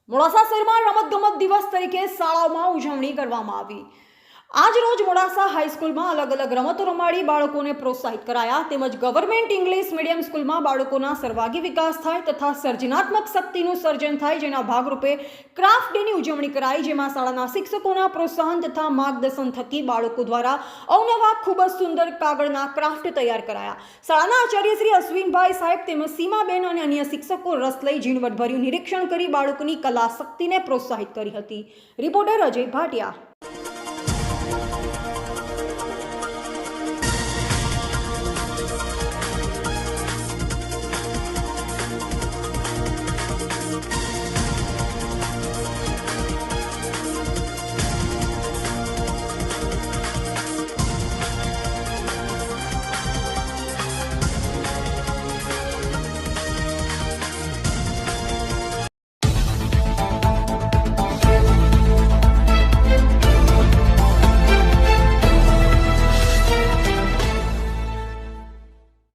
મોડાસા શહેરમાં રમતગમત દિવસ તરીકે શાળાઓમાં ઉજવણી કરવામાં આવી। આજ રોજ મોડાસા હાઈસ્કૂલમાં અલગ અલગ રમતો રમાડી બાળકોને પ્રોત્સાહિત કરાયા તેમજ ગવર્મેન્ટ ઇંગ્લિશ મીડિયમ સ્કૂલમાં બાળકોના સર્વાંગી વિકાસ થાય તથા સર્જનાત્મક શક્તિનું સર્જન થાય જેના ભાગરૂપે ક્રાફ્ટ ડેની ઉજવણી કરાઈ, જેમાં શાળાના શિક્ષકોના પ્રોત્સાહન તથા માર્ગદર્શન થકી બાળકો દ્વારા અવનવા ખૂબ જ સુંદર કાગળના ક્રાફ્ટ તૈયાર કરાયા। શાળાના આચાર્ય શ્રી અશ્વિનભાઈ સાહેબ તેમજ સીમાબેન અને અન્ય શિક્ષકો રસ લઈ ઝીણવટભર્યું નિરીક્ષણ કરી બાળકોની કલા શક્તિને પ્રોત્સાહિત કરી હતી। રિપોર્ટર અજય ભાટિયા।